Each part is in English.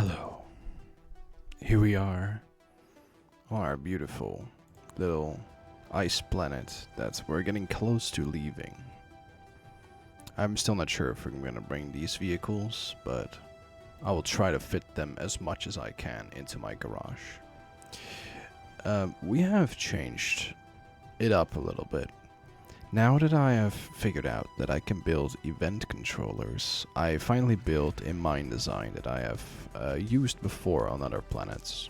Hello. Here we are on our beautiful little ice planet that we're getting close to leaving. I'm still not sure if I'm gonna bring these vehicles, but I will try to fit them as much as I can into my garage. We have changed it up a little bit. Now that I have figured out that I can build event controllers, I finally built a mine design that I have used before on other planets.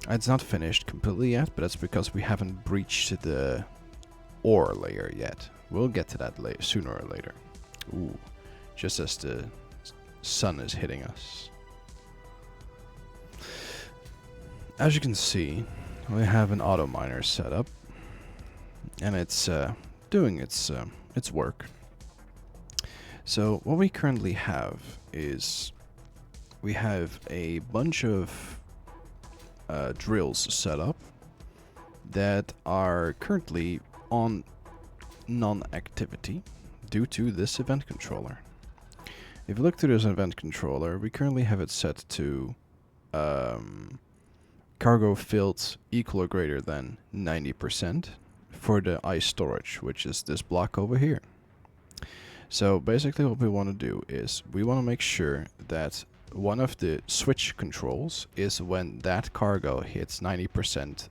It's not finished completely yet, but that's because we haven't breached the ore layer yet. We'll get to that sooner or later. Ooh, just as the sun is hitting us. As you can see, we have an auto miner set up. And it's doing its work. So what we currently have is we have a bunch of drills set up that are currently on non-activity due to this event controller. If you look through this event controller, we currently have it set to cargo filled equal or greater than 90%. For the ice storage, which is this block over here. So basically what we want to do is we want to make sure that one of the switch controls is when that cargo hits 90%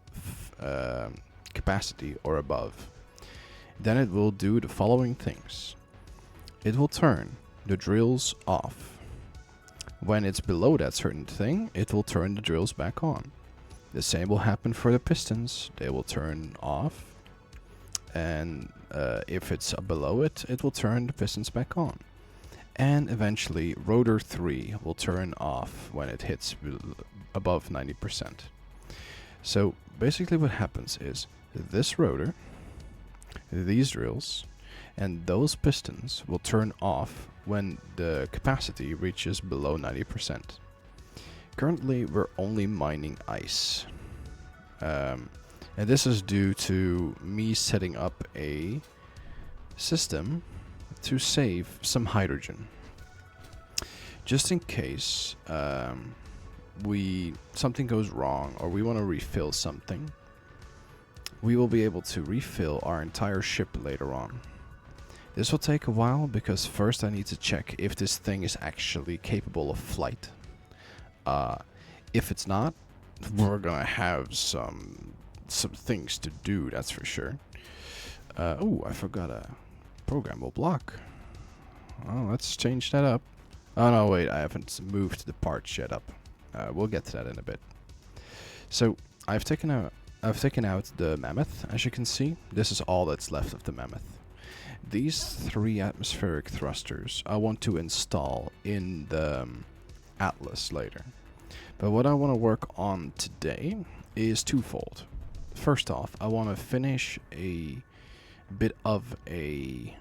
capacity or above. Then it will do the following things. It will turn the drills off. When it's below that certain thing, it will turn the drills back on. The same will happen for the pistons. They will turn off. And if it's below it, it will turn the pistons back on. And eventually, rotor 3 will turn off when it hits above 90%. So basically what happens is this rotor, these drills, and those pistons will turn off when the capacity reaches below 90%. Currently, we're only mining ice. And this is due to me setting up a system to save some hydrogen. Just in case something goes wrong or we want to refill something, we will be able to refill our entire ship later on. This will take a while because first I need to check if this thing is actually capable of flight. If it's not, we're gonna have some things to do, that's for sure. Oh, I forgot a programmable block. Oh, let's change that up. Oh no, wait, I haven't moved the parts yet up. We'll get to that in a bit. So I've taken out the mammoth. As you can see, this is all that's left of the mammoth. These 3 atmospheric thrusters I want to install in the Atlas later. But what I want to work on today is twofold. First off, I want to finish a bit of a,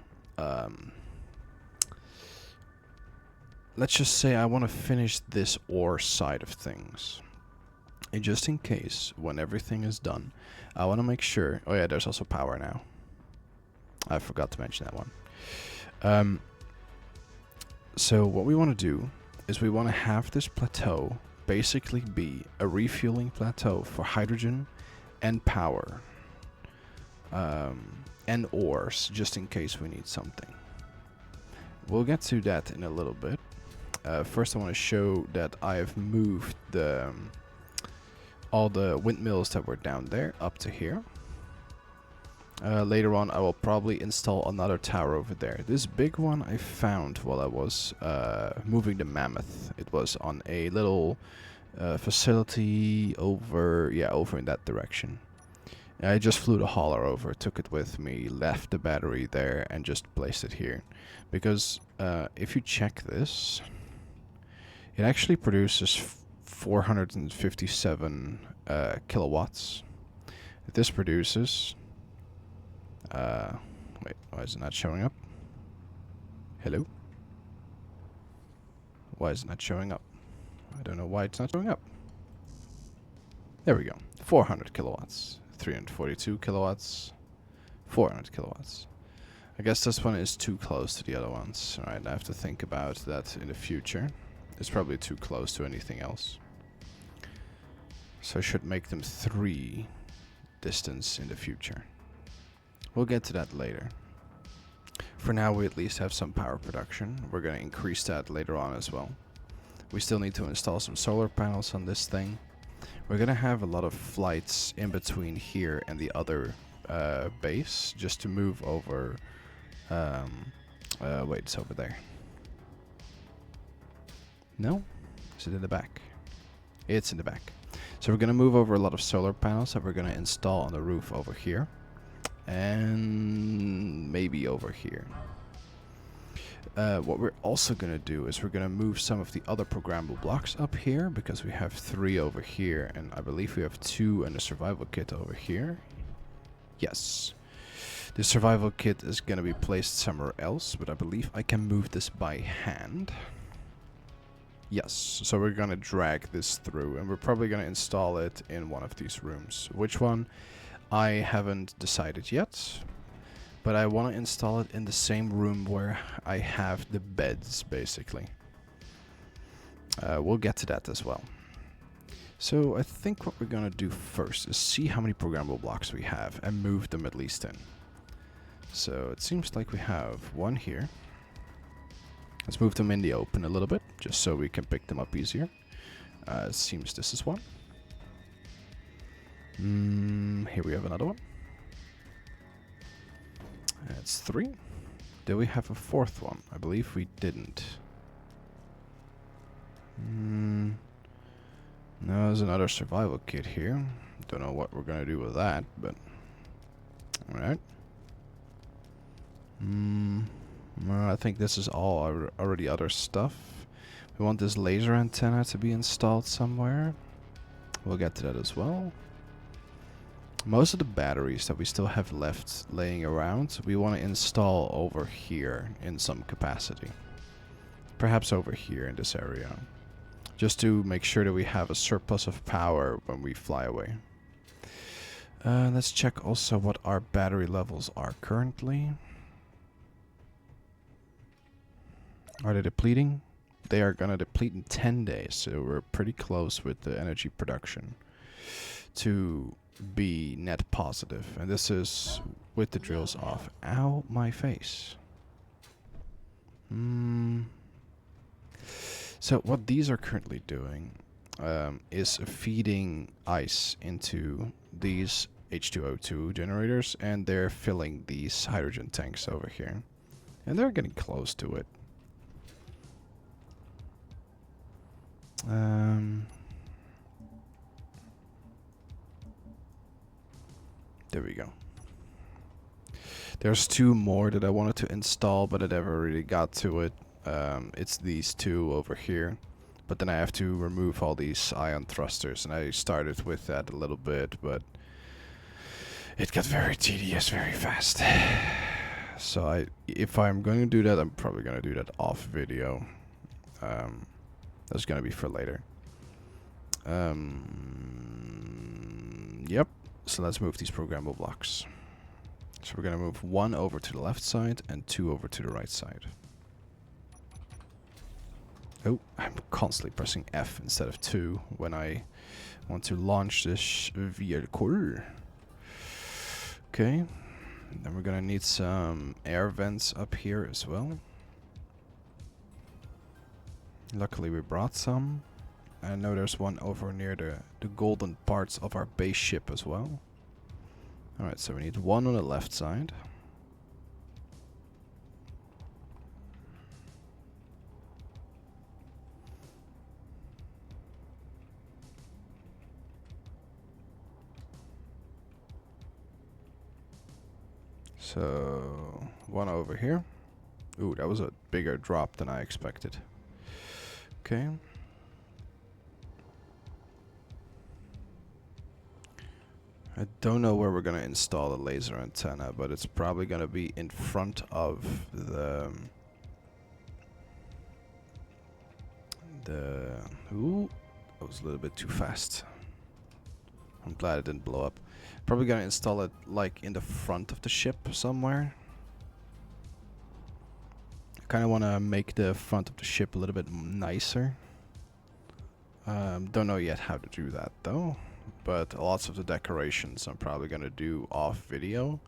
let's just say I want to finish this ore side of things. And just in case, when everything is done, I want to make sure, oh yeah, there's also power now. I forgot to mention that one. So what we want to do is we want to have this plateau basically be a refueling plateau for hydrogen and power, and ores, just in case we need something. We'll get to that in a little bit. First I want to show that I have moved all the windmills that were down there up to here. Later on I will probably install another tower over there. This big one I found while I was moving the mammoth. It was on a little facility over in that direction. I just flew the hauler over, took it with me, left the battery there, and just placed it here. Because if you check this, it actually produces 457 kilowatts. This produces... wait, why is it not showing up? Hello? Why is it not showing up? I don't know why it's not showing up. There we go. 400 kilowatts. 342 kilowatts. 400 kilowatts. I guess this one is too close to the other ones. Alright, I have to think about that in the future. It's probably too close to anything else. So I should make them 3 distance in the future. We'll get to that later. For now, we at least have some power production. We're going to increase that later on as well. We still need to install some solar panels on this thing. We're going to have a lot of flights in between here and the other base, just to move over. Wait, it's over there. No? Is it in the back? It's in the back. So we're going to move over a lot of solar panels that we're going to install on the roof over here. And maybe over here. What we're also going to do is we're going to move some of the other programmable blocks up here, because we have 3 over here, and I believe we have 2 in the survival kit over here. Yes. The survival kit is going to be placed somewhere else, but I believe I can move this by hand. Yes, so we're going to drag this through, and we're probably going to install it in one of these rooms. Which one? I haven't decided yet, but I want to install it in the same room where I have the beds, basically. We'll get to that as well. So I think what we're going to do first is see how many programmable blocks we have and move them at least in. So it seems like we have 1 here. Let's move them in the open a little bit, just so we can pick them up easier. It seems this is 1. Here we have another one. That's 3. Did we have a 4th one? I believe we didn't. No, there's another survival kit here. Don't know what we're gonna do with that, but alright. I think this is all already other stuff. We want this laser antenna to be installed somewhere. We'll get to that as well. Most of the batteries that we still have left laying around, we want to install over here in some capacity. Perhaps over here in this area. Just to make sure that we have a surplus of power when we fly away. Let's check also what our battery levels are currently. Are they depleting? They are gonna deplete in 10 days, so we're pretty close with the energy production to be net positive. And this is with the drills off. Ow, my face. So what these are currently doing is feeding ice into these H2O2 generators, and they're filling these hydrogen tanks over here. And they're getting close to it. There we go. There's 2 more that I wanted to install, but I never really got to it. It's these 2 over here. But then I have to remove all these ion thrusters, and I started with that a little bit, but it got very tedious very fast. So if I'm going to do that, I'm probably going to do that off video. That's going to be for later. Yep. So let's move these programmable blocks. So we're going to move 1 over to the left side and 2 over to the right side. Oh, I'm constantly pressing F instead of 2 when I want to launch this vehicle. Okay. Then we're going to need some air vents up here as well. Luckily we brought some. I know there's one over near the golden parts of our base ship as well. Alright, so we need 1 on the left side. So 1 over here. Ooh, that was a bigger drop than I expected. Okay. I don't know where we're gonna install the laser antenna, but it's probably gonna be in front of the ooh, that was a little bit too fast. I'm glad it didn't blow up. Probably gonna install it like in the front of the ship somewhere. I kind of want to make the front of the ship a little bit nicer. Don't know yet how to do that though, but lots of the decorations I'm probably gonna do off video,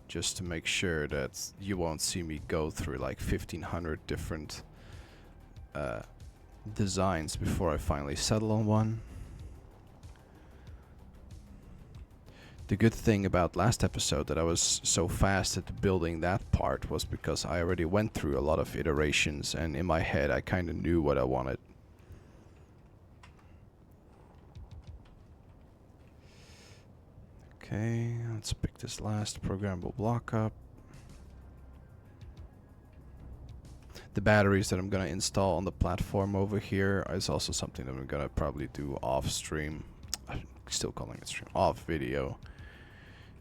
just to make sure that you won't see me go through like 1500 different designs before I finally settle on one. The good thing about last episode that I was so fast at building that part was because I already went through a lot of iterations, and in my head I kind of knew what I wanted. Okay, let's pick this last programmable block up. The batteries that I'm gonna install on the platform over here is also something that I'm gonna probably do off stream. I'm still calling it stream, off video.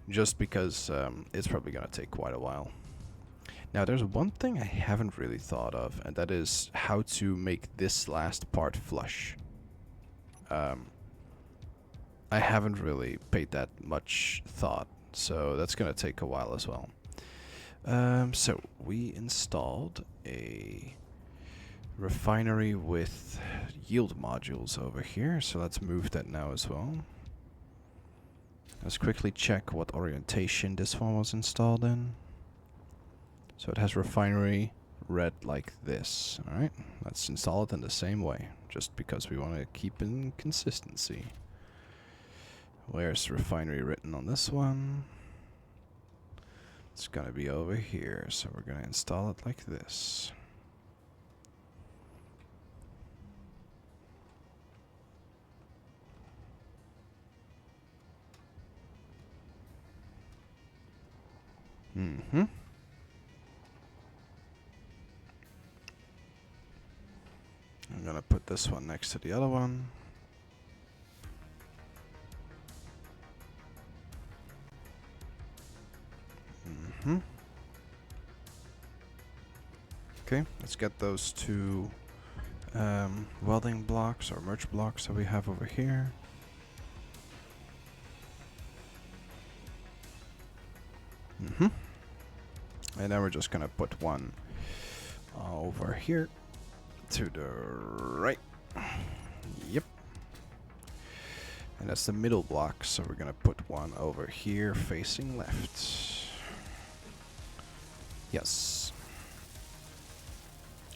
Just because it's probably gonna take quite a while. Now there's one thing I haven't really thought of, and that is how to make this last part flush. I haven't really paid that much thought, so that's gonna take a while as well. So we installed a refinery with yield modules over here, so let's move that now as well. Let's quickly check what orientation this one was installed in. So it has refinery red like this. Alright, let's install it in the same way, just because we want to keep in consistency. Where's refinery written on this one? It's gonna be over here, so we're gonna install it like this. Mm-hmm. I'm gonna put this one next to the other one. Mm-hmm. Okay, let's get those two welding blocks or merge blocks that we have over here. Mm-hmm. And then we're just gonna put one over here to the right. Yep. And that's the middle block, so we're gonna put one over here facing left. Yes.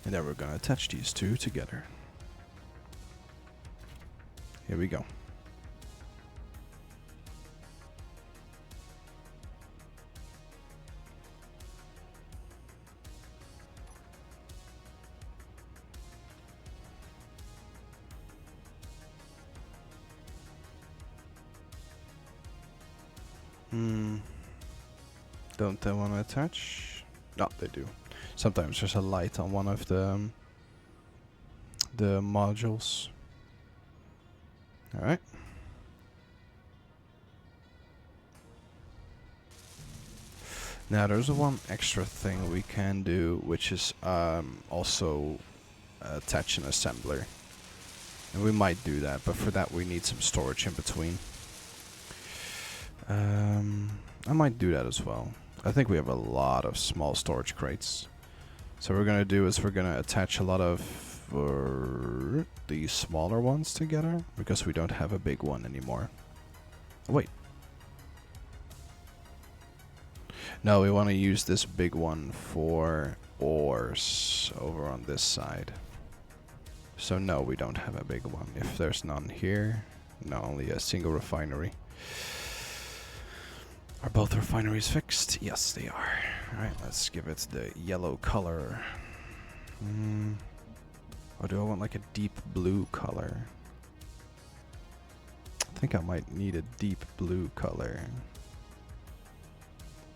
And then we're gonna attach these two together. Here we go. Don't they want to attach? No, they do. Sometimes there's a light on one of the modules. All right. Now there's one extra thing we can do, which is also attach an assembler. And we might do that, but for that we need some storage in between. I might do that as well. I think we have a lot of small storage crates. So what we're gonna do is we're gonna attach a lot of these smaller ones together, because we don't have a big one anymore. Wait. No, we want to use this big one for ores over on this side. So no, we don't have a big one. If there's none here, no, only a single refinery. Are both refineries fixed? Yes, they are. Alright, let's give it the yellow color. Or do I want like a deep blue color? I think I might need a deep blue color.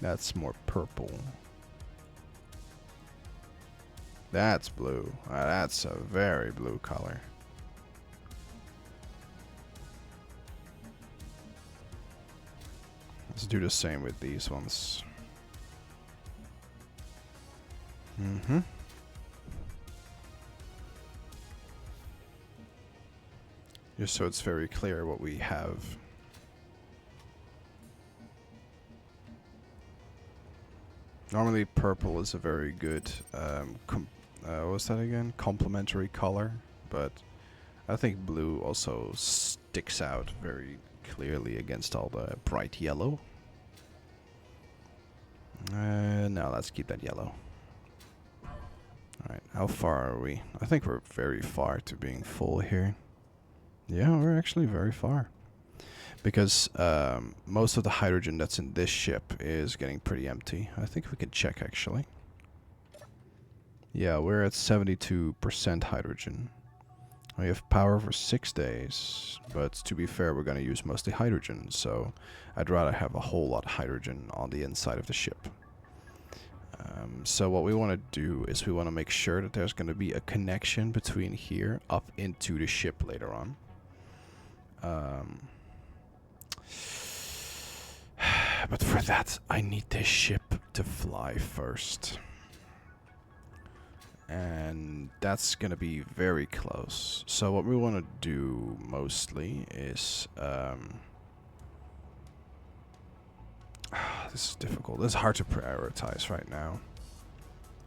That's more purple. That's blue. That's a very blue color. Let's do the same with these ones. Mm-hmm. Just so it's very clear what we have. Normally purple is a very good, what was that again? Complementary color, but I think blue also sticks out very clearly against all the bright yellow. Now let's keep that yellow. Alright, how far are we? I think we're very far to being full here. Yeah, we're actually very far. Because most of the hydrogen that's in this ship is getting pretty empty. I think we can check actually. Yeah, we're at 72% hydrogen. We have power for 6 days, but to be fair, we're going to use mostly hydrogen, so I'd rather have a whole lot of hydrogen on the inside of the ship. So what we want to do is we want to make sure that there's going to be a connection between here up into the ship later on. But for that, I need this ship to fly first. And that's going to be very close. So what we want to do mostly is... this is difficult. This is hard to prioritize right now.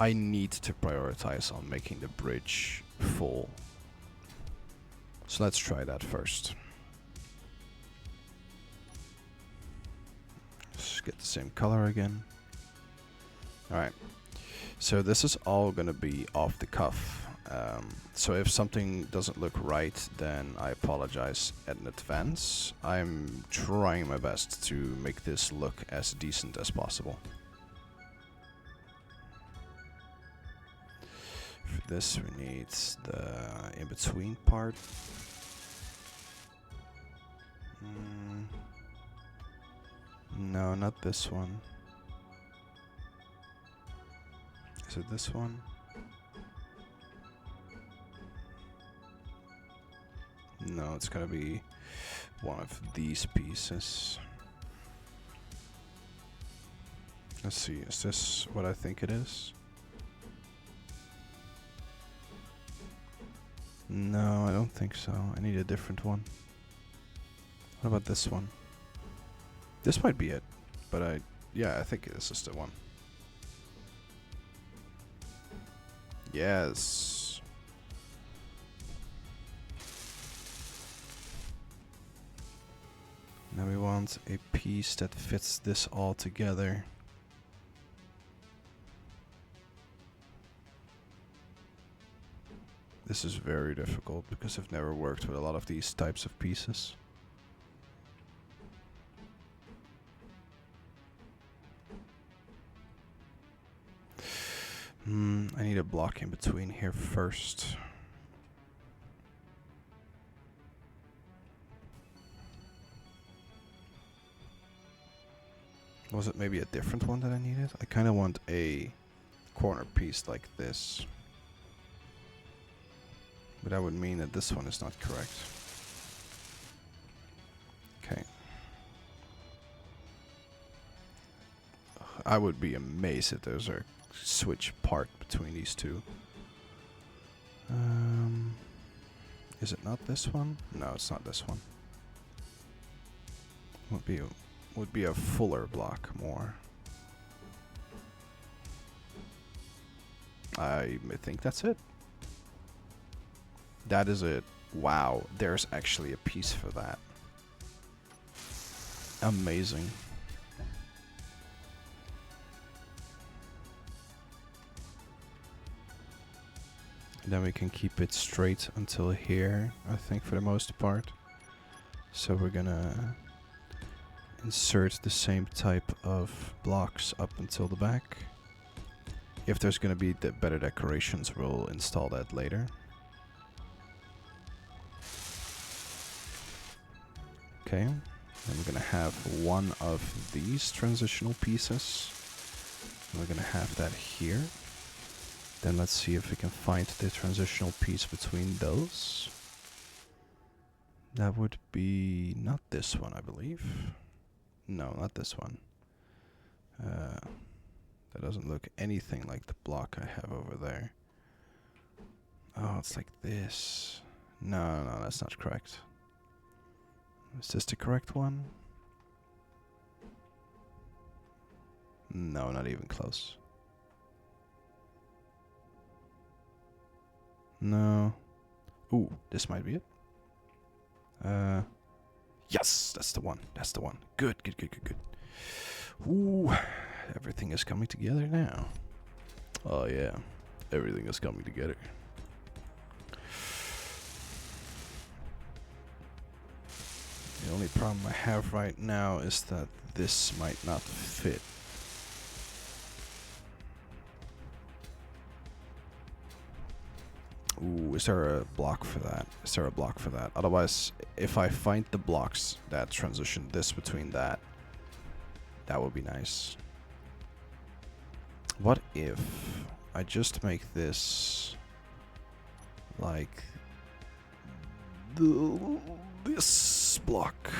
I need to prioritize on making the bridge full. So let's try that first. Let's get the same color again. Alright. So this is all going to be off the cuff. So if something doesn't look right, then I apologize in advance. I'm trying my best to make this look as decent as possible. For this we need the in-between part. No, not this one. Is it this one? No, it's gonna be one of these pieces. Let's see, is this what I think it is? No, I don't think so. I need a different one. What about this one? This might be it, but I think this is the one. Yes. Now we want a piece that fits this all together. This is very difficult because I've never worked with a lot of these types of pieces. I need a block in between here first. Was it maybe a different one that I needed? I kind of want a corner piece like this. But that would mean that this one is not correct. Okay. I would be amazed if there's a switch part between these two. Is it not this one? No, it's not this one. Would be a fuller block more. I think that's it. That is it. Wow, there's actually a piece for that. Amazing. Then we can keep it straight until here, I think, for the most part. So we're gonna insert the same type of blocks up until the back. If there's gonna be better decorations, we'll install that later. Okay, then we're gonna have one of these transitional pieces. We're gonna have that here. Then let's see if we can find the transitional piece between those. That would be not this one, I believe. No, not this one. That doesn't look anything like the block I have over there. Oh, it's like this. No, that's not correct. Is this the correct one? No, not even close. No. Ooh, this might be it. Yes, that's the one. That's the one. Good, good, good, good, good. Ooh, everything is coming together now. Oh yeah, everything is coming together. The only problem I have right now is that this might not fit. Ooh, is there a block for that? Is there a block for that? Otherwise, if I find the blocks that transition this between that, that would be nice. What if I just make this like this block,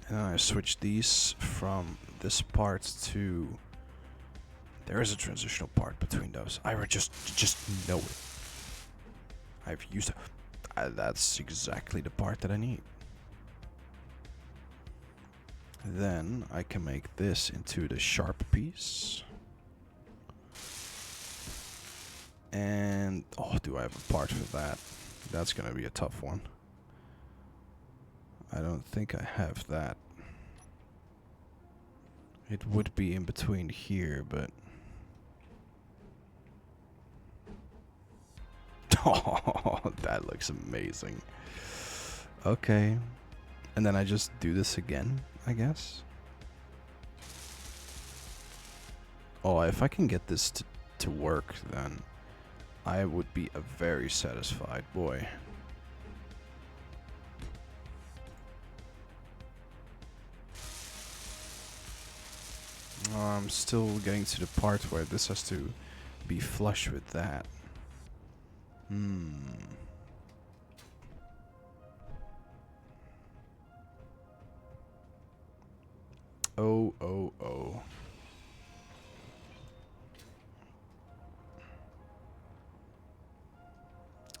and then I switch these from this part to. There is a transitional part between those. I would just know it. I've used it. That's exactly the part that I need. Then I can make this into the sharp piece. And oh, do I have a part for that? That's gonna be a tough one. I don't think I have that. It would be in between here, but oh, that looks amazing. Okay. And then I just do this again, I guess. Oh, if I can get this to work, then I would be a very satisfied boy. I'm still getting to the part where this has to be flush with that. Oh, oh, oh.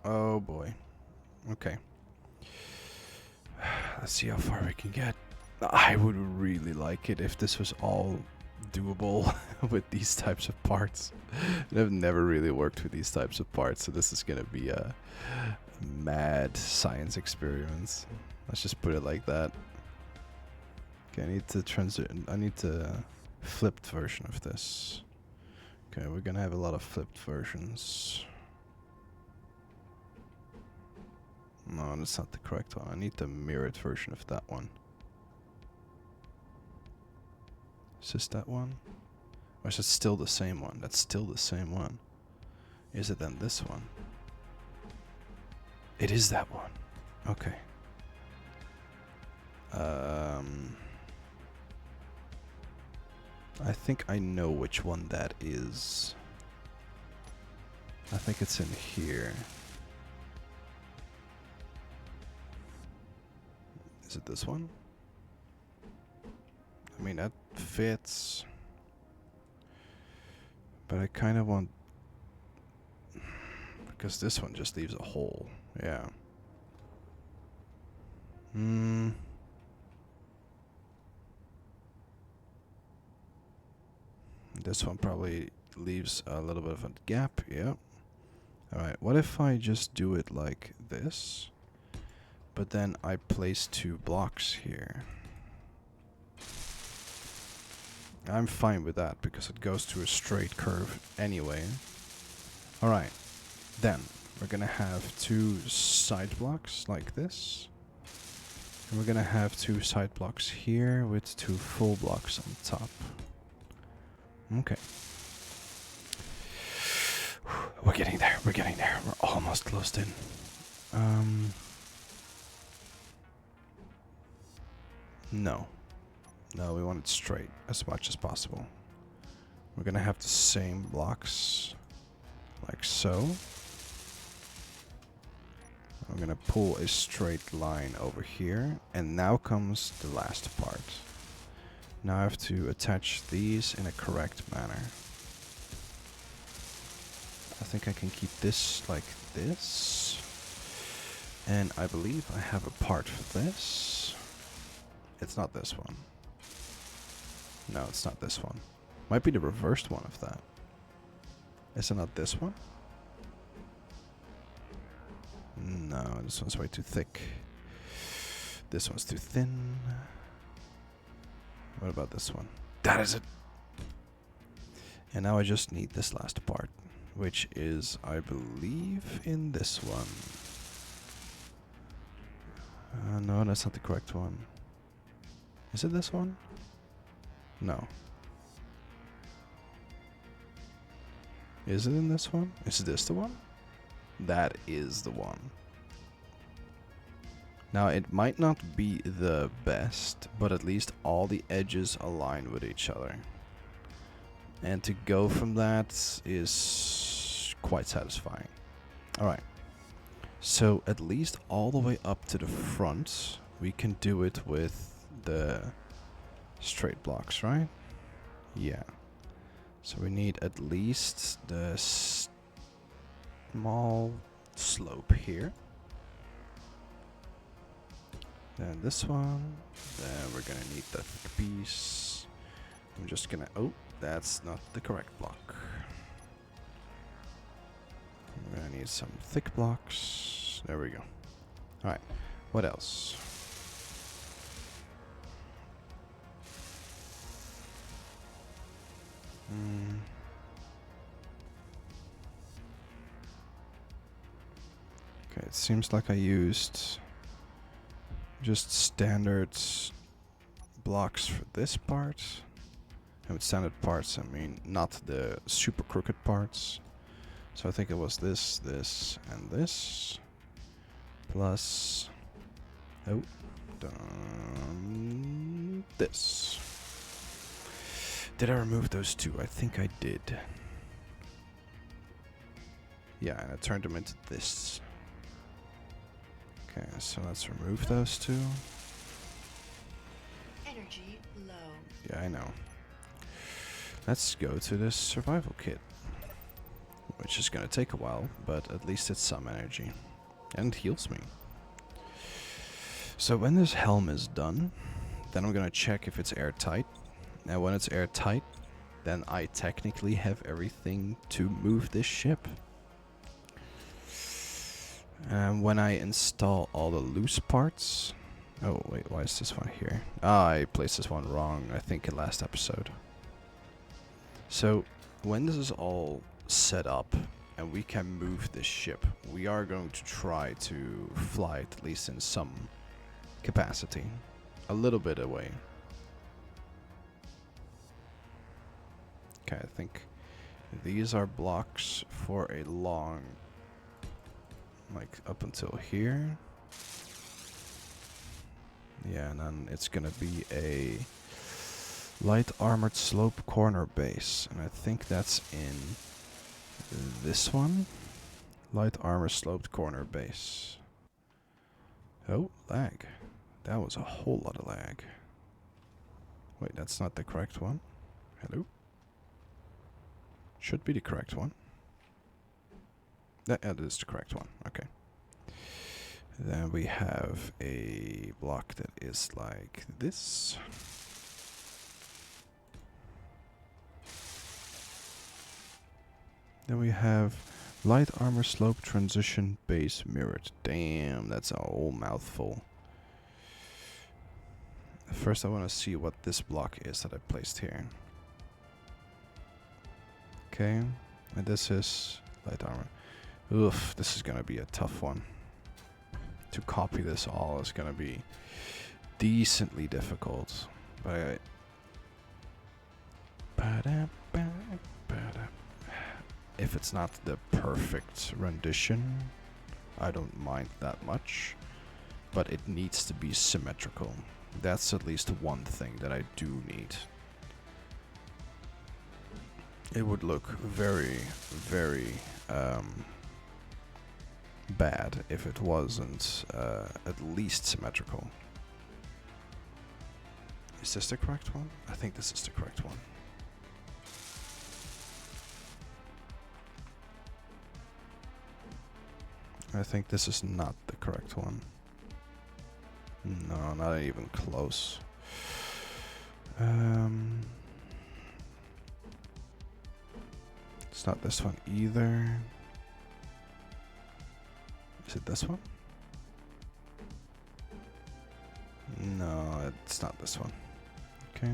Oh boy. Okay. Let's see how far we can get. I would really like it if this was all doable with these types of parts. I've never really worked with these types of parts, so this is gonna be a mad science experiment. Let's just put it like that. Okay, I need to I need to flipped version of this. Okay, we're gonna have a lot of flipped versions. No, that's not the correct one. I need the mirrored version of that one. Is this that one? Or is it still the same one? That's still the same one. Is it then this one? It is that one. Okay. I think I know which one that is. I think it's in here. Is it this one? I mean, that fits. But I kind of want... Because this one just leaves a hole. Yeah. This one probably leaves a little bit of a gap. Yeah. Alright, what if I just do it like this? But then I place 2 blocks here. I'm fine with that because it goes to a straight curve anyway. Alright, then we're gonna have 2 side blocks like this. And we're gonna have 2 side blocks here with 2 full blocks on top. Okay. We're getting there, we're getting there. We're almost closed in. No. No, we want it straight as much as possible. We're gonna have the same blocks, like so. I'm gonna pull a straight line over here, and now comes the last part. Now I have to attach these in a correct manner. I think I can keep this like this. And I believe I have a part for this. It's not this one. No, it's not this one. Might be the reversed one of that. Is it not this one? No, this one's way too thick. This one's too thin. What about this one? That is it! And now I just need this last part, which is, I believe, in this one. No, that's not the correct one. Is it this one? No. Is it in this one? Is this the one? That is the one. Now, it might not be the best, but at least all the edges align with each other. And to go from that is quite satisfying. Alright. So, at least all the way up to the front, we can do it with the straight blocks, right? Yeah. So we need at least the small slope here. Then this one. Then we're gonna need the thick piece. I'm just gonna... Oh, that's not the correct block. We're gonna need some thick blocks. There we go. Alright, what else? Okay, it seems like I used just standard blocks for this part. And with standard parts, I mean not the super crooked parts. So I think it was this, this, and this. Plus... Oh. This. Did I remove those two? I think I did. Yeah, and I turned them into this. Okay, so let's remove those two. Energy low. Yeah, I know. Let's go to this survival kit. Which is gonna take a while, but at least it's some energy. And heals me. So when this helm is done, then I'm gonna check if it's airtight. Now when it's airtight, then I technically have everything to move this ship. When I install all the loose parts... Oh wait, why is this one here? Ah, I placed this one wrong, I think in last episode. So, when this is all set up and we can move this ship, we are going to try to fly it at least in some capacity. A little bit away. Okay, I think these are blocks for a long... like up until here. Yeah, and then it's gonna be a light armored slope corner base. And I think that's in this one. Light armor sloped corner base. Oh, lag. That was a whole lot of lag. Wait, that's not the correct one. Hello? Should be the correct one. That is the correct one. Okay. Then we have a block that is like this. Then we have light armor slope transition base mirrored. Damn, that's a whole mouthful. First I want to see what this block is that I placed here. Okay, and this is light armor. Oof, this is gonna be a tough one. To copy this all is gonna be decently difficult. But if it's not the perfect rendition, I don't mind that much. But it needs to be symmetrical. That's at least one thing that I do need. It would look very, very bad if it wasn't at least symmetrical. Is this the correct one? I think this is the correct one. I think this is not the correct one. No, not even close. It's not this one either. Is it this one? No, it's not this one. Okay.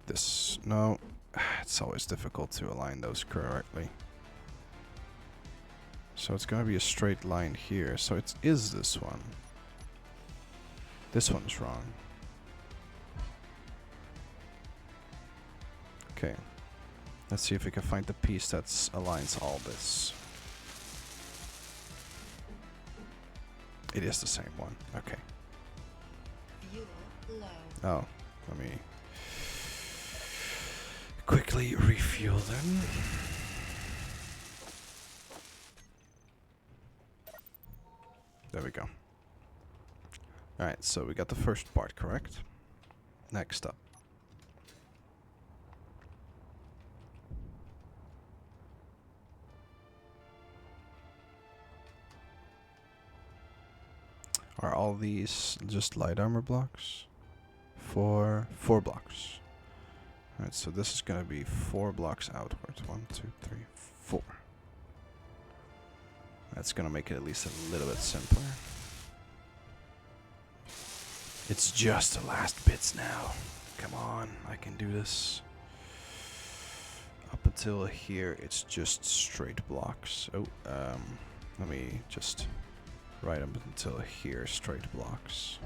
This, no. It's always difficult to align those correctly. So it's gonna be a straight line here. So it is this one. This one's wrong. Okay. Let's see if we can find the piece that aligns all this. It is the same one. Okay. Oh, let me quickly refuel then. There we go. Alright, so we got the first part correct. Next up. Are all these just light armor blocks? Four blocks. Alright, so this is gonna be 4 blocks outwards. 1, 2, 3, 4. That's gonna make it at least a little bit simpler. It's just the last bits now. Come on, I can do this. Up until here, it's just straight blocks. Oh, let me just write up until here, straight blocks.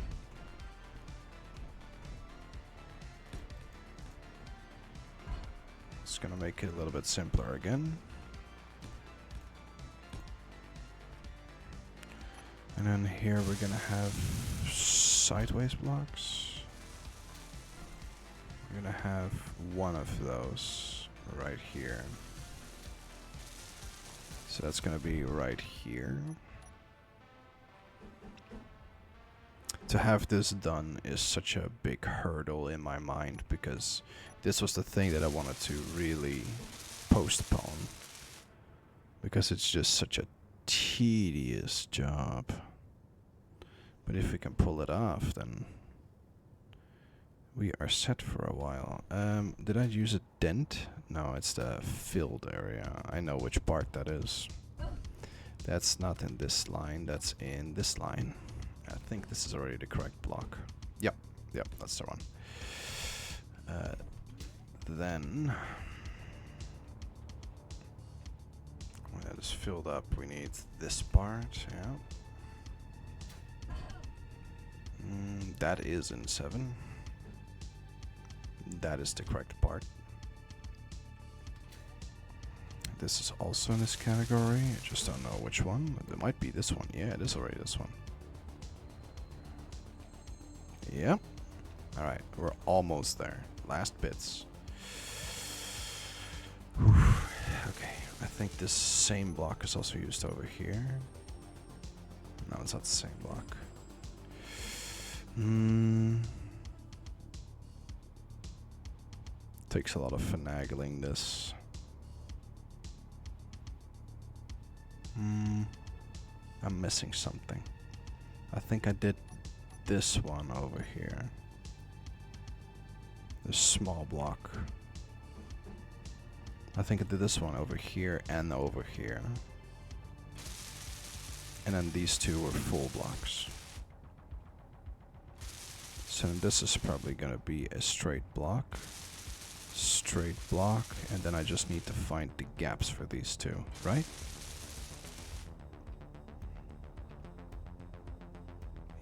It's gonna make it a little bit simpler again. And then here we're gonna have sideways blocks. We're gonna have one of those right here. So that's gonna be right here. To have this done is such a big hurdle in my mind because this was the thing that I wanted to really postpone. Because it's just such a tedious job. But if we can pull it off, then we are set for a while. Did I use a dent? No, it's the filled area. I know which part that is. That's not in this line, that's in this line. I think this is already the correct block. Yep, that's the one. Then, when that is filled up, we need this part, yeah. That is in 7. That is the correct part. This is also in this category. I just don't know which one. It might be this one. Yeah, it is already this one. Yep. Alright, we're almost there. Last bits. Whew. Okay, I think this same block is also used over here. No, it's not the same block. Takes a lot of finagling this. I'm missing something. I think I did this one over here. This small block. I think I did this one over here and over here. And then these two were full blocks. So this is probably gonna be a straight block, and then I just need to find the gaps for these two, right?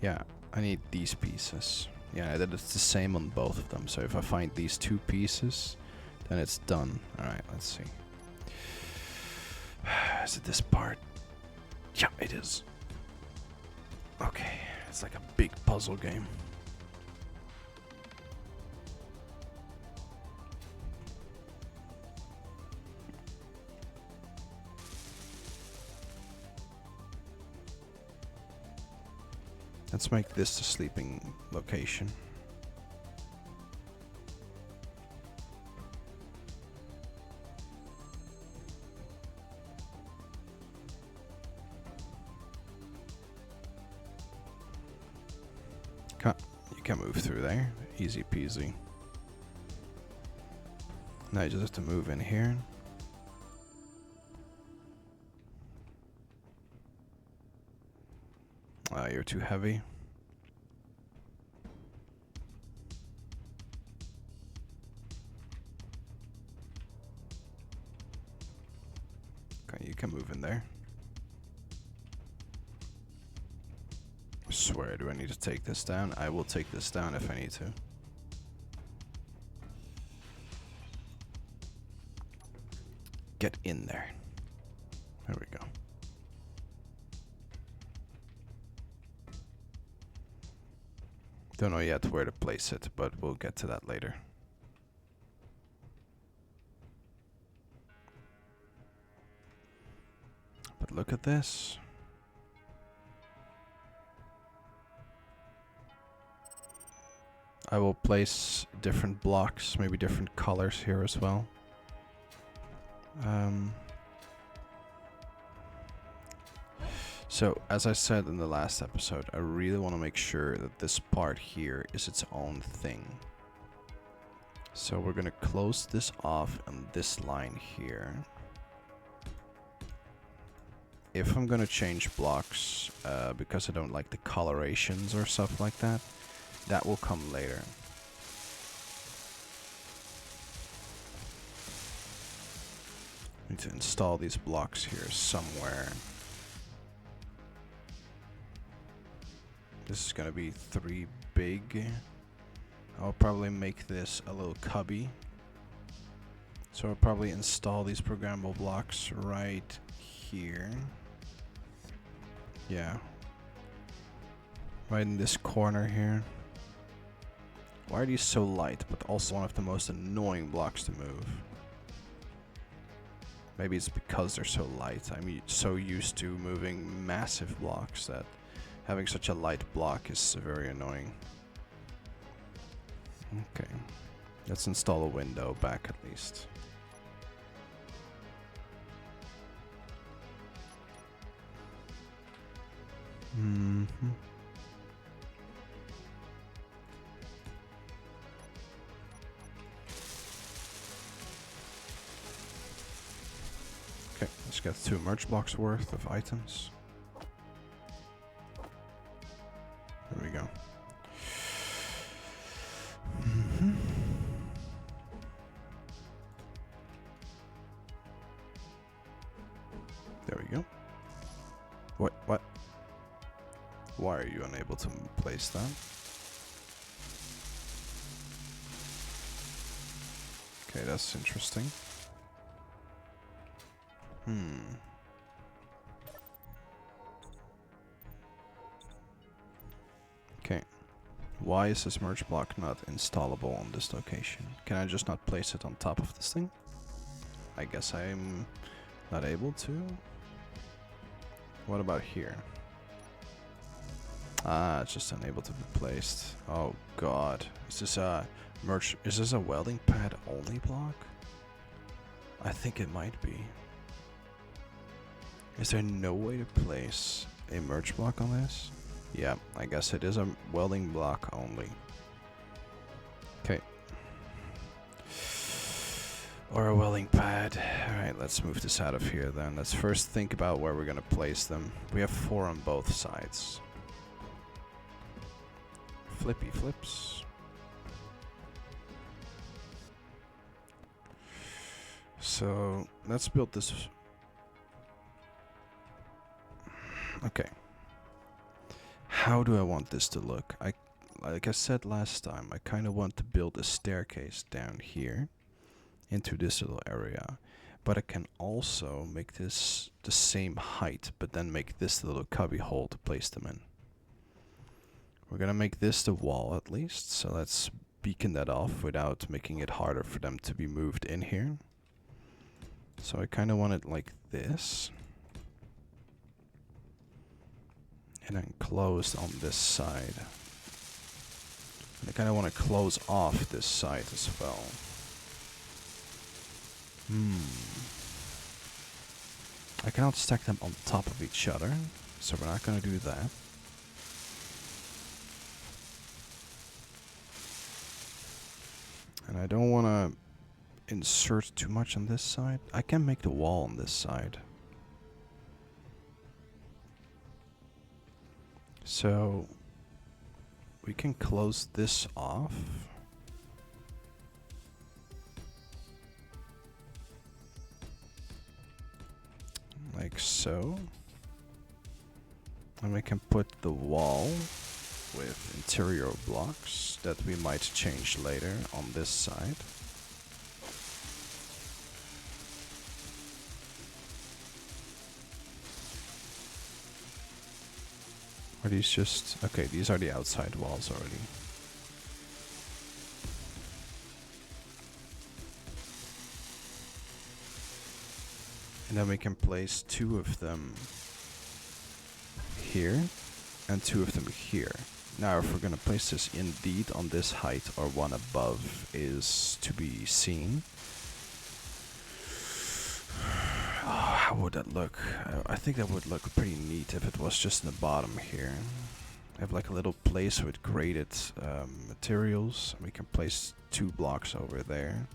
Yeah, I need these pieces. Yeah, that is the same on both of them. So if I find these 2 pieces, then it's done. Alright, let's see. Is it this part? Yeah, it is. Okay, it's like a big puzzle game. Let's make this the sleeping location. You can move through there. Easy peasy. Now you just have to move in here. you're too heavy. Okay, you can move in there. I swear, do I need to take this down? I will take this down if I need to. Get in there. There we go. Don't know yet where to place it, but we'll get to that later. But look at this. I will place different blocks, maybe different colors here as well. So, as I said in the last episode, I really want to make sure that this part here is its own thing. So we're going to close this off on this line here. If I'm going to change blocks, because I don't like the colorations or stuff like that, that will come later. I need to install these blocks here somewhere. This is gonna be 3 big. I'll probably make this a little cubby. So I'll probably install these programmable blocks right here. Yeah. Right in this corner here. Why are these so light, but also one of the most annoying blocks to move? Maybe it's because they're so light. I'm so used to moving massive blocks that having such a light block is very annoying. Okay. Let's install a window back at least. Okay, let's get 2 merge blocks worth of items. There we go. There we go. What? Why are you unable to place that? Okay, that's interesting. Okay. Why is this merge block not installable on this location? Can I just not place it on top of this thing? I guess I'm not able to. What about here? Ah, it's just unable to be placed. Oh god. Is this a merge? Is this a welding pad only block? I think it might be. Is there no way to place a merge block on this? Yeah, I guess it is a welding block only. Okay. Or a welding pad. Alright, let's move this out of here then. Let's first think about where we're gonna place them. We have 4 on both sides. Flippy flips. So, let's build this. Okay. How do I want this to look? Like I said last time, I kind of want to build a staircase down here into this little area. But I can also make this the same height, but then make this little cubby hole to place them in. We're gonna make this the wall at least, so let's beacon that off without making it harder for them to be moved in here. So I kind of want it like this. And then closed on this side. And I kind of want to close off this side as well. I cannot stack them on top of each other, so we're not going to do that. And I don't want to insert too much on this side. I can make the wall on this side. So we can close this off. Like so. And we can put the wall with interior blocks that we might change later on this side. Are these just... okay, these are the outside walls already. And then we can place 2 of them here and 2 of them here. Now if we're gonna place this indeed on this height or one above is to be seen. Oh, how would that look? I think that would look pretty neat if it was just in the bottom here. Have like a little place with graded materials. We can place 2 blocks over there.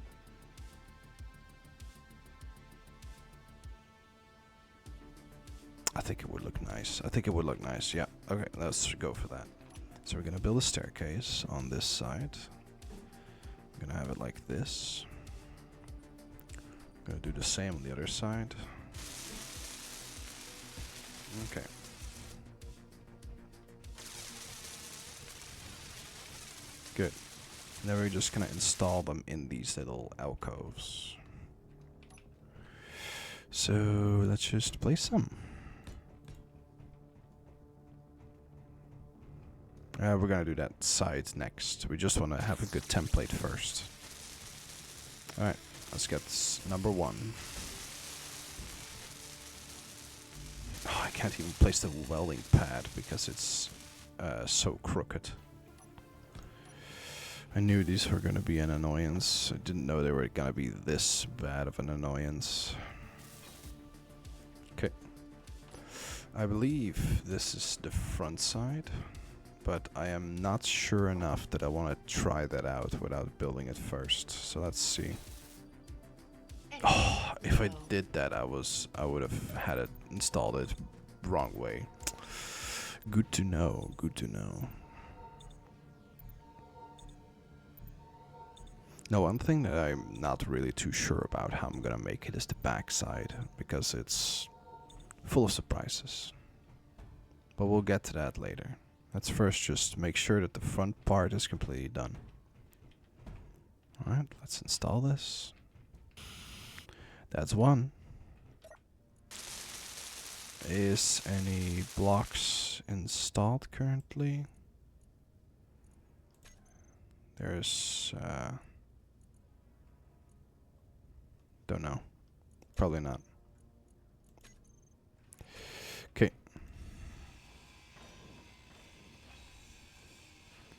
I think it would look nice. I think it would look nice. Yeah. Okay, let's go for that. So we're gonna build a staircase on this side. I'm gonna have it like this. Gonna do the same on the other side. Okay. Good. Now we're just gonna install them in these little alcoves. So let's just place them. We're gonna do that side next. We just want to have a good template first. Alright, let's get number 1. Oh, I can't even place the welding pad because it's so crooked. I knew these were gonna be an annoyance. I didn't know they were gonna be this bad of an annoyance. Okay. I believe this is the front side. But I am not sure enough that I want to try that out without building it first. So let's see. Oh, if I did that, I would have had it installed it wrong way. Good to know. Good to know. Now, one thing that I'm not really too sure about how I'm gonna make it is the back side, because it's full of surprises. But we'll get to that later. Let's first just make sure that the front part is completely done. Alright, let's install this. That's 1. Is any blocks installed currently? There's, don't know. Probably not. Okay.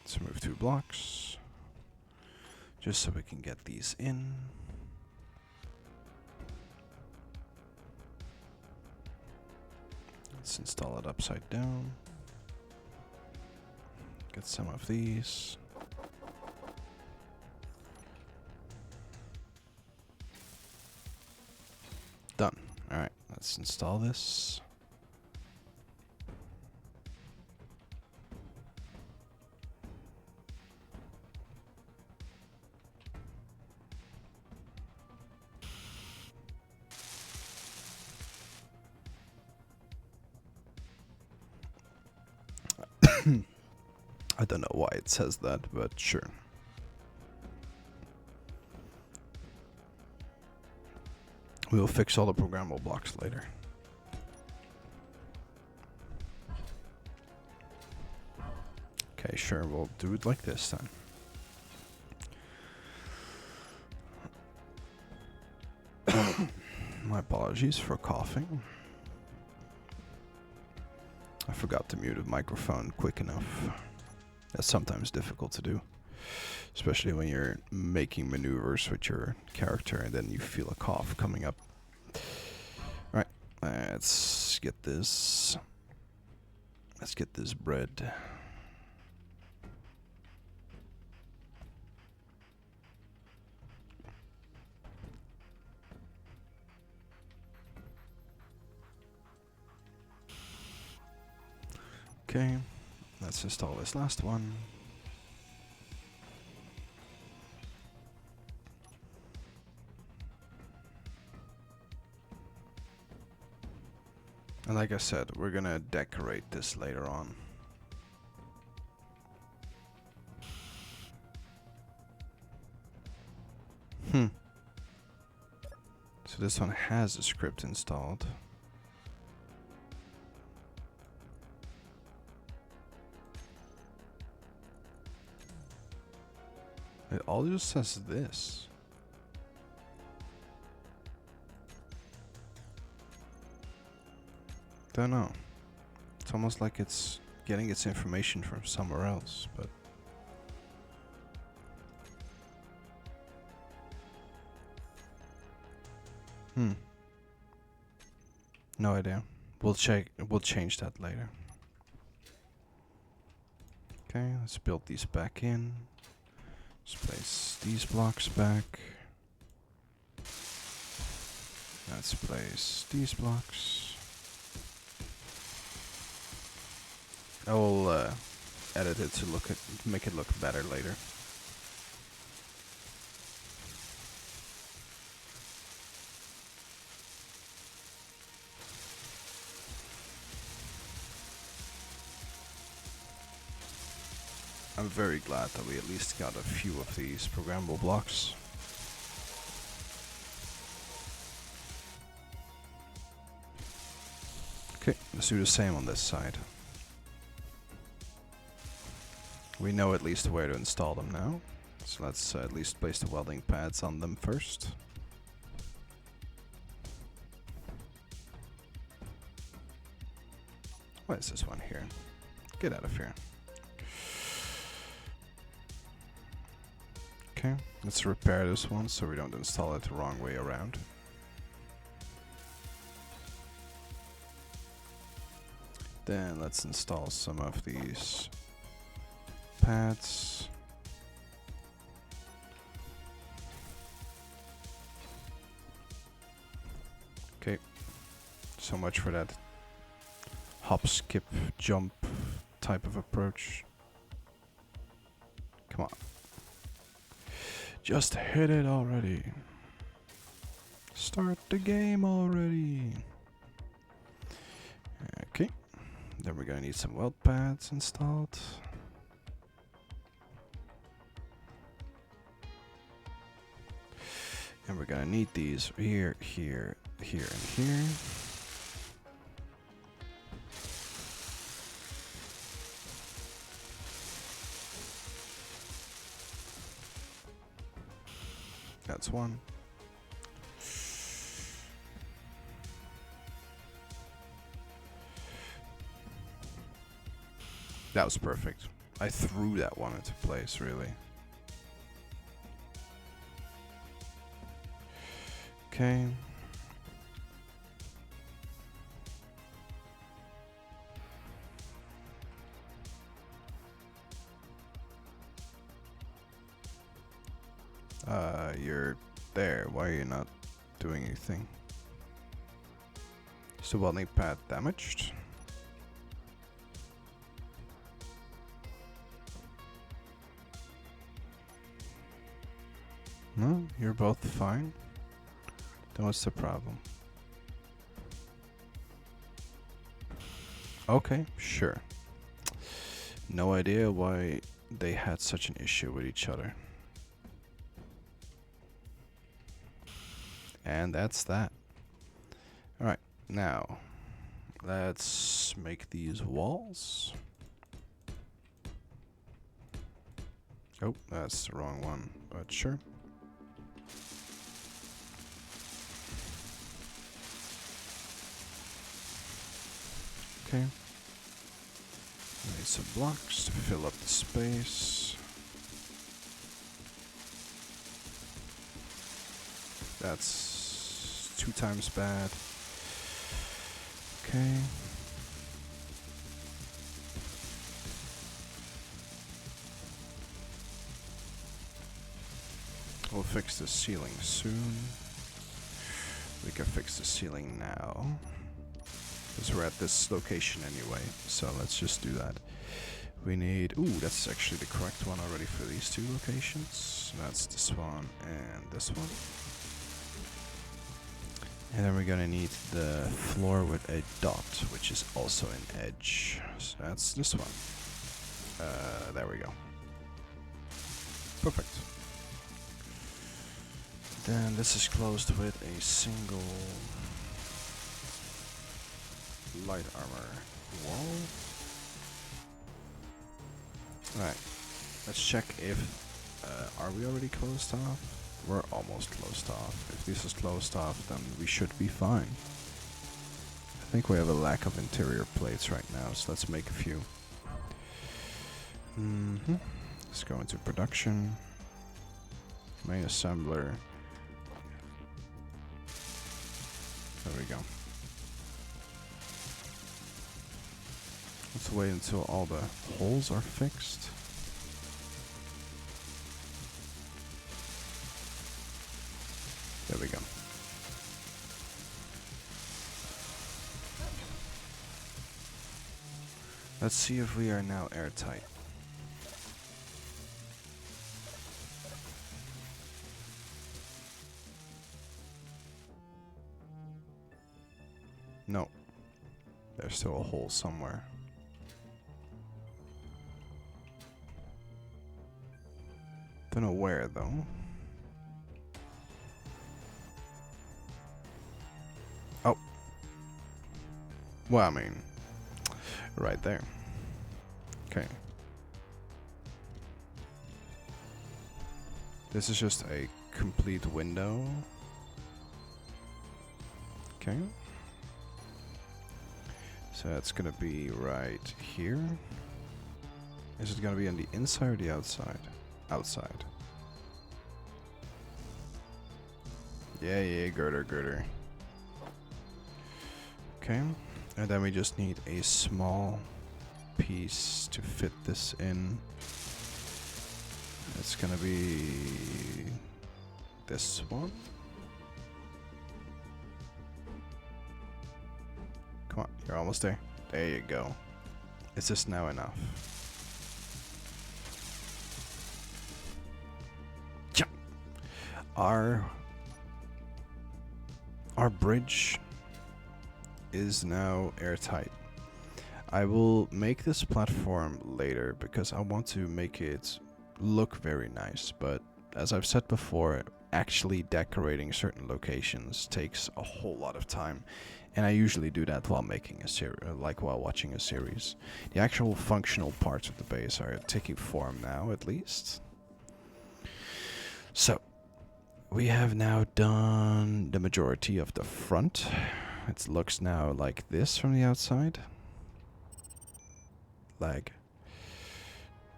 Let's move 2 blocks. Just so we can get these in. Let's install it upside down. Get some of these. Done. Alright, let's install this. I don't know why it says that, but sure. We will fix all the programmable blocks later. Okay, sure, we'll do it like this then. My apologies for coughing. I forgot to mute the microphone quick enough. That's sometimes difficult to do. Especially when you're making maneuvers with your character and then you feel a cough coming up. Alright, let's get this. Let's get this bread. Okay, Let's install this last one. And like I said, we're gonna decorate this later on. So this one has a script installed. It all just says this. Don't know. It's almost like it's getting its information from somewhere else, but no idea. We'll change that later. Okay, let's build these back in. Let's place these blocks back. Let's place these blocks. I will edit it to make it look better later. I'm very glad that we at least got a few of these programmable blocks. Okay, let's do the same on this side. We know at least where to install them now, so let's at least place the welding pads on them first. What is this one here? Get out of here. Okay, let's repair this one so we don't install it the wrong way around. Then let's install some of these pads. Okay, so much for that hop, skip, jump type of approach. Come on. Just hit it already. Start the game already. Okay, then we're gonna need some weld pads installed. And we're gonna need these here, here, here, and here. That's one. That was perfect. I threw that one into place, really. Okay. You're there. Why are you not doing anything? Is the welding pad damaged? No, you're both fine. Then what's the problem? Okay, sure. No idea why they had such an issue with each other. And that's that. Alright, now let's make these walls. Oh, that's the wrong one, but sure. Okay. Need some blocks to fill up the space. That's 2 times bad. Okay. We'll fix the ceiling soon. We can fix the ceiling now, because we're at this location anyway, so let's just do that. We need... Ooh, that's actually the correct one already for these two locations. That's this one and this one. And then we're gonna need the floor with a dot, which is also an edge. So that's this one. There we go. Perfect. Then this is closed with a single light armor wall. Alright, let's check if... are we already closed off? We're almost closed off. If this is closed off, then we should be fine. I think we have a lack of interior plates right now, so let's make a few. Let's go into production. Main assembler. There we go. Let's wait until all the holes are fixed. There we go. Let's see if we are now airtight. No. There's still a hole somewhere. Don't know where though. Oh. Well, I mean, right there. Okay. This is just a complete window. Okay. So it's gonna be right here. Is it gonna be on the inside or the outside? Outside. Yeah, girder. Okay. And then we just need a small piece to fit this in. It's gonna be this one. Come on, you're almost there. There you go. Is this now enough? Yeah. Our bridge is now airtight. I will make this platform later because I want to make it look very nice, but as I've said before, actually decorating certain locations takes a whole lot of time, and I usually do that while making a series, like while watching a series. The actual functional parts of the base are taking form now, at least. So, we have now done the majority of the front. It looks now like this from the outside. Like,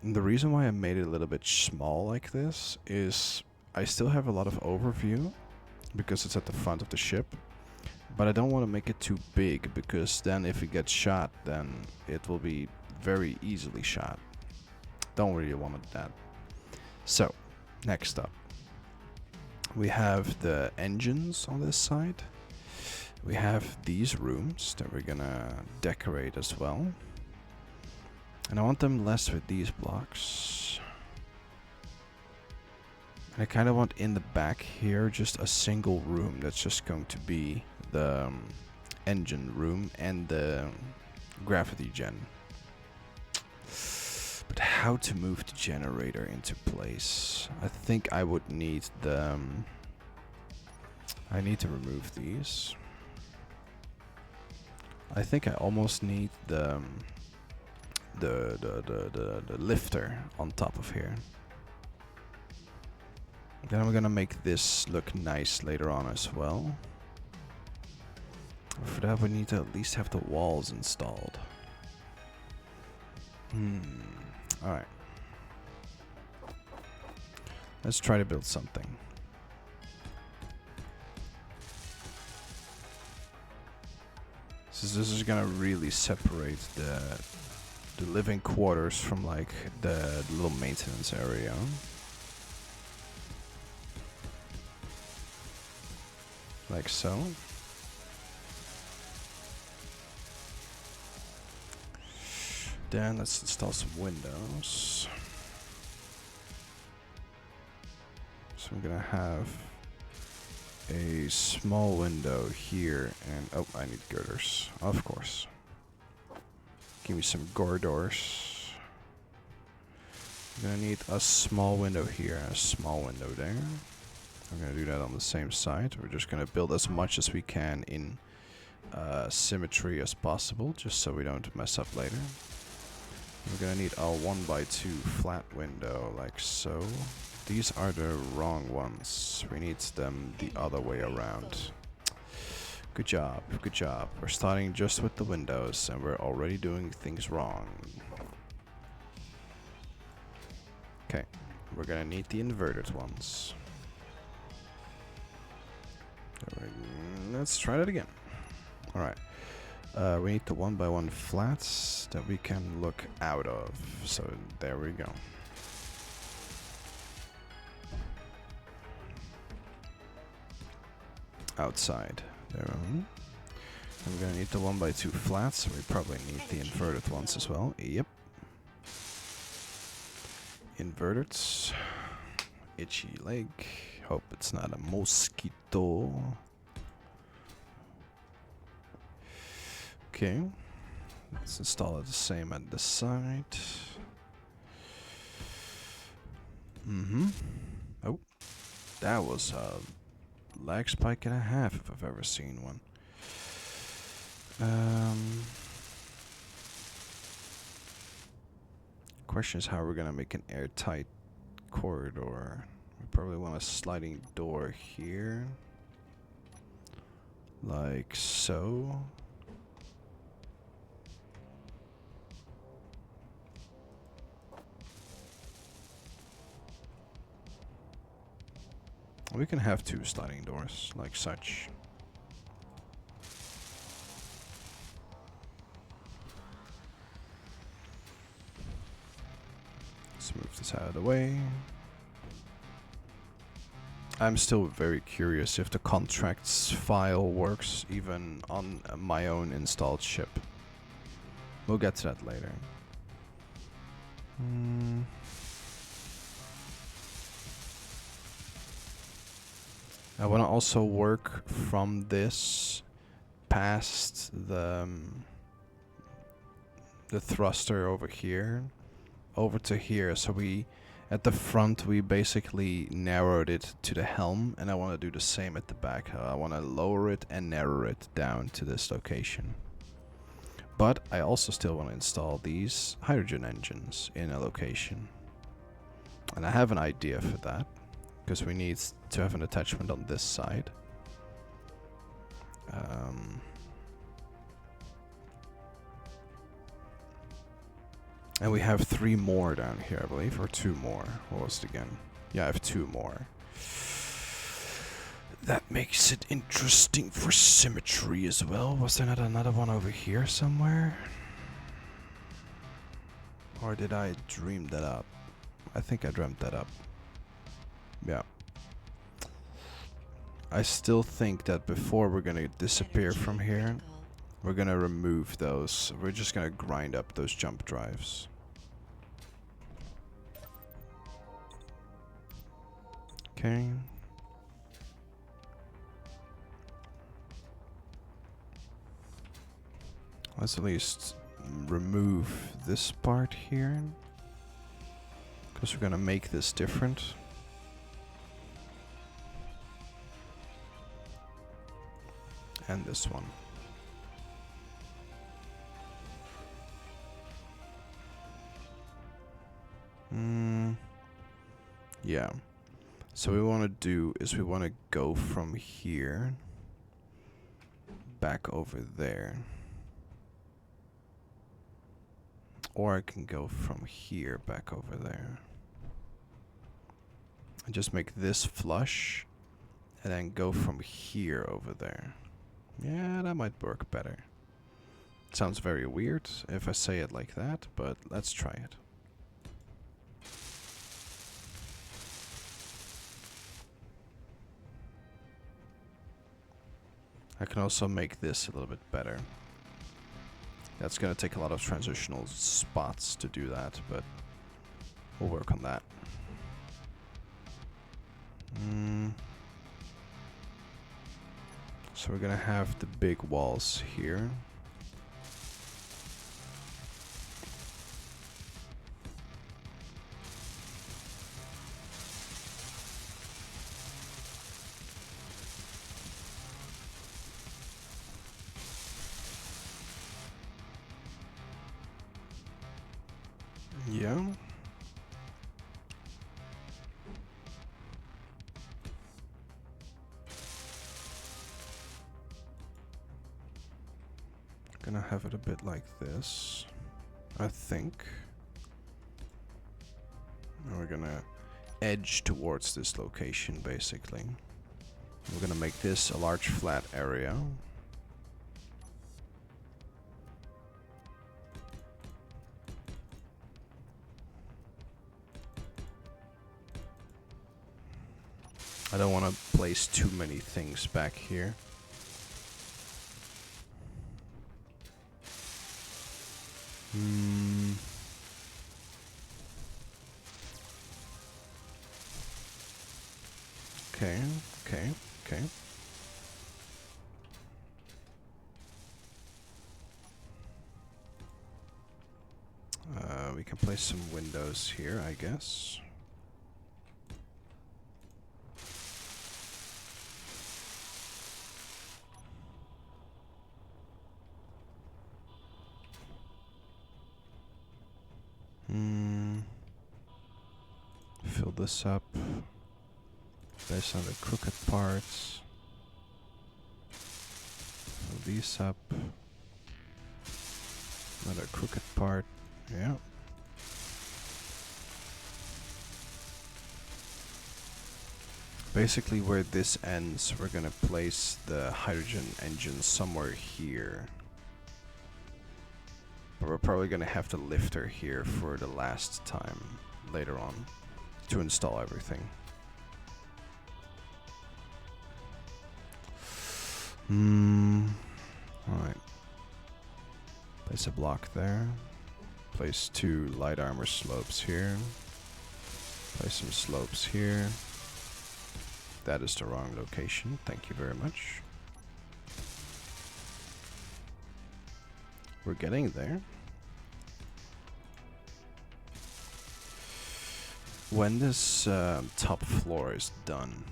the reason why I made it a little bit small like this is I still have a lot of overview because it's at the front of the ship, but I don't want to make it too big because then if it gets shot, then it will be very easily shot. Don't really want that. So, next up, we have the engines on this side. We have these rooms that we're gonna decorate as well. And I want them less with these blocks. And I kind of want in the back here just a single room that's just going to be the engine room and the gravity gen. But how to move the generator into place? I think I would need the... I need to remove these. I think I almost need the lifter on top of here. Then I'm gonna make this look nice later on as well. For that we need to at least have the walls installed. Alright. Let's try to build something. So this is gonna really separate the living quarters from like the little maintenance area. Like so. Then let's install some windows. So I'm gonna have a small window here, and oh, I need girders, of course. Give me some girders. I'm gonna need a small window here and a small window there. I'm gonna do that on the same side. We're just gonna build as much as we can in symmetry as possible, just so we don't mess up later. We're gonna need a 1x2 flat window, like so. These are the wrong ones. We need them the other way around. Good job, good job. We're starting just with the windows and we're already doing things wrong. Okay, we're gonna need the inverted ones. Let's try that again. Alright. We need the 1x1 flats that we can look out of. So there we go. Outside. There. I'm gonna need the 1x2 flats, so we probably need the inverted ones as well. Yep. Inverted. Itchy leg. Hope it's not a mosquito. Okay. Let's install it the same at the side. Oh. That was a lag spike and a half if I've ever seen one. Question is how we're gonna make an airtight corridor. We probably want a sliding door here. Like so. We can have 2 sliding doors, like such. Let's move this out of the way. I'm still very curious if the contracts file works even on my own installed ship. We'll get to that later. I want to also work from this past the thruster over here over to here. So we at the front we basically narrowed it to the helm, and I want to do the same at the back. I want to lower it and narrow it down to this location. But I also still want to install these hydrogen engines in a location. And I have an idea for that, because we need to have an attachment on this side. And we have 3 more down here, I believe, or 2 more. What was it again? Yeah, I have 2 more. That makes it interesting for symmetry as well. Was there not another one over here somewhere? Or did I dream that up? I think I dreamt that up. Yeah. I still think that before we're gonna disappear from here, we're gonna remove those. We're just gonna grind up those jump drives. Okay. Let's at least remove this part here, because we're gonna make this different. And this one. Yeah. So what we want to do is we want to go from here back over there. Or I can go from here back over there. And just make this flush. And then go from here over there. Yeah, that might work better. It sounds very weird if I say it like that, but let's try it. I can also make this a little bit better. That's gonna take a lot of transitional spots to do that, but we'll work on that. So we're gonna have the big walls here. Yeah. Gonna have it a bit like this, I think. And we're gonna edge towards this location, basically. We're gonna make this a large flat area. I don't want to place too many things back here. Okay, okay, okay. We can place some windows here, I guess. Fill this up based on the crooked parts. Fill these up. Another crooked part. Yeah. Basically, where this ends, we're gonna place the hydrogen engine somewhere here. But we're probably gonna have to lift her here for the last time later on to install everything. Alright. Place a block there. Place 2 light armor slopes here. Place some slopes here. That is the wrong location. Thank you very much. We're getting there. When this top floor is done,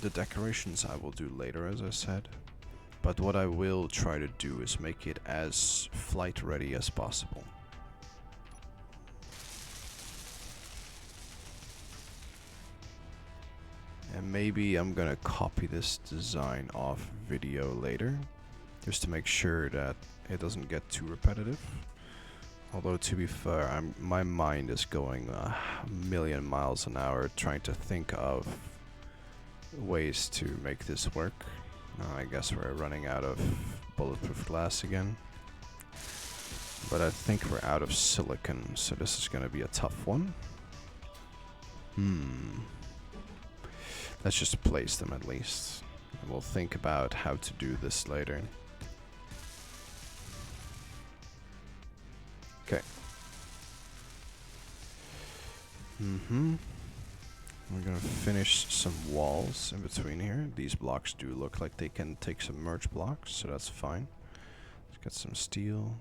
the decorations I will do later, as I said. But what I will try to do is make it as flight ready as possible. And maybe I'm gonna copy this design off video later, just to make sure that it doesn't get too repetitive. Although, to be fair, my mind is going a million miles an hour trying to think of ways to make this work. I guess we're running out of bulletproof glass again. But I think we're out of silicon, so this is gonna be a tough one. Let's just place them at least. And we'll think about how to do this later. Okay. We're gonna finish some walls in between here. These blocks do look like they can take some merge blocks, so that's fine. Let's get some steel.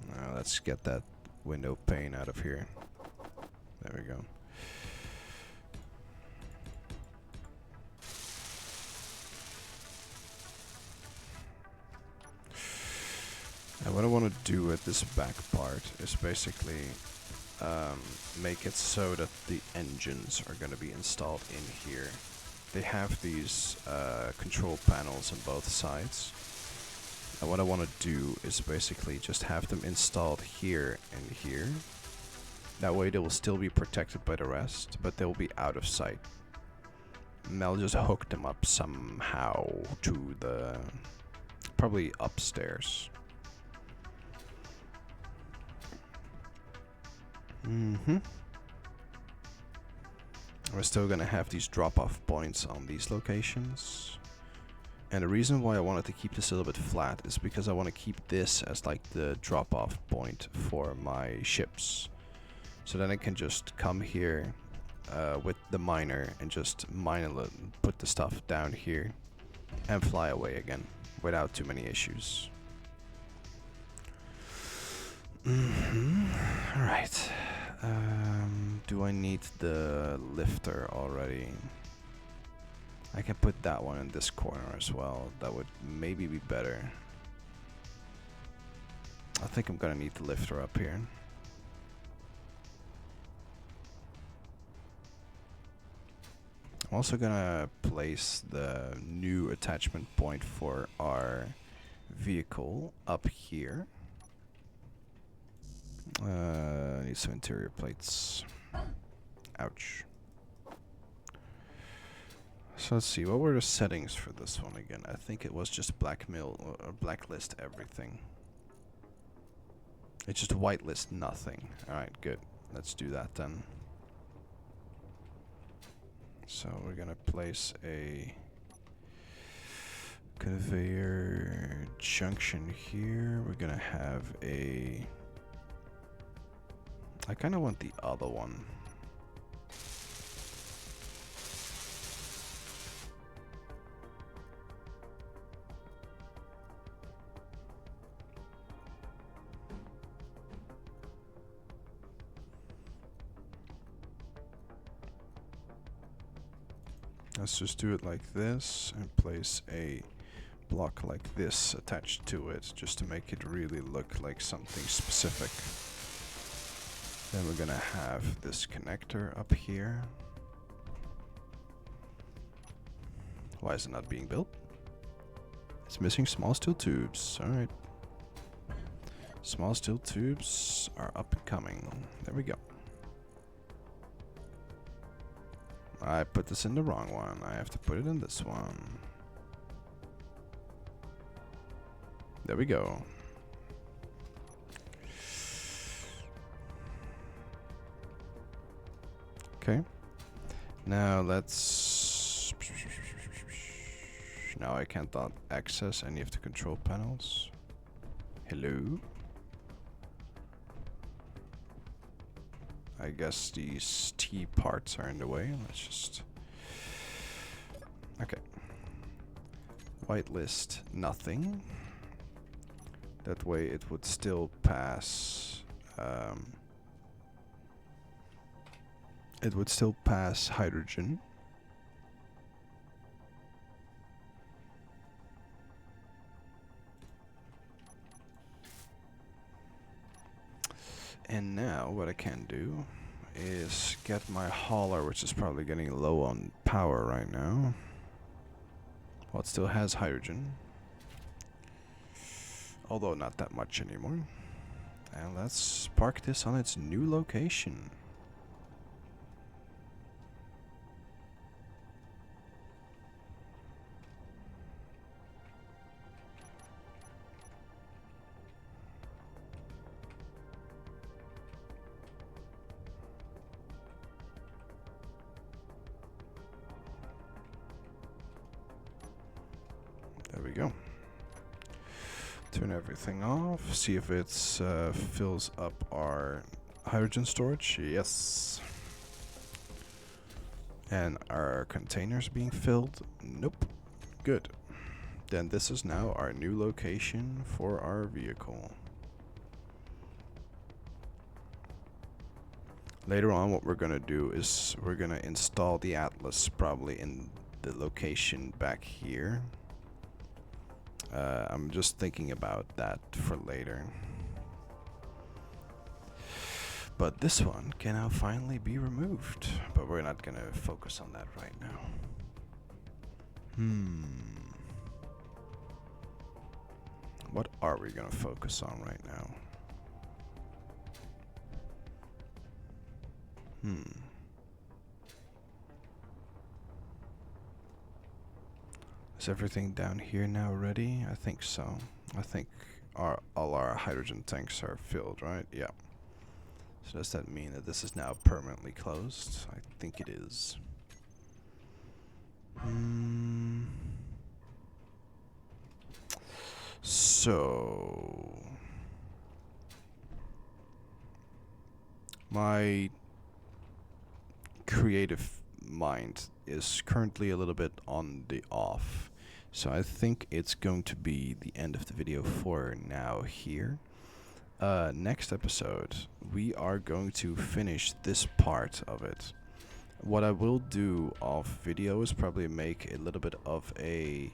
Now let's get that window pane out of here. There we go. And what I want to do with this back part is basically make it so that the engines are going to be installed in here. They have these control panels on both sides. And what I want to do is basically just have them installed here and here. That way they will still be protected by the rest, but they'll be out of sight. And I'll just hook them up somehow to the... probably upstairs. We're still gonna have these drop-off points on these locations. And the reason why I wanted to keep this a little bit flat is because I want to keep this as like the drop-off point for my ships. So then I can just come here with the miner and just mine a little, put the stuff down here and fly away again without too many issues. Alright. Do I need the lifter already? I can put that one in this corner as well. That would maybe be better. I think I'm gonna need the lifter up here. I'm also gonna place the new attachment point for our vehicle up here. Need some interior plates. Ouch. So let's see, what were the settings for this one again? I think it was just blackmail or blacklist everything. It's just whitelist nothing. Alright, good. Let's do that then. So we're gonna place a conveyor junction here. We're gonna have a... I kinda want the other one. Let's just do it like this and place a block like this attached to it just to make it really look like something specific. Then we're gonna have this connector up here. Why is it not being built? It's missing small steel tubes. Alright. Small steel tubes are up and coming. There we go. I put this in the wrong one. I have to put it in this one. There we go. Okay. Now let's... Now I can't access any of the control panels. Hello? I guess these T parts are in the way. Let's just... Okay. Whitelist nothing. That way it would still pass... it would still pass hydrogen. And now what I can do is get my hauler, which is probably getting low on power right now. Well, it still has hydrogen. Although not that much anymore. And let's park this on its new location. There we go. Turn everything off. See if it fills up our hydrogen storage. Yes. And our containers being filled? Nope. Good. Then this is now our new location for our vehicle. Later on, what we're going to do is we're going to install the Atlas probably in the location back here. I'm just thinking about that for later. But this one can now finally be removed. But we're not gonna focus on that right now. What are we gonna focus on right now? Is everything down here now ready? I think so. I think all our hydrogen tanks are filled, right? Yeah. So does that mean that this is now permanently closed? I think it is. So my creative mind is currently a little bit on the off. So I think it's going to be the end of the video for now here. Next episode, we are going to finish this part of it. What I will do off video is probably make a little bit of a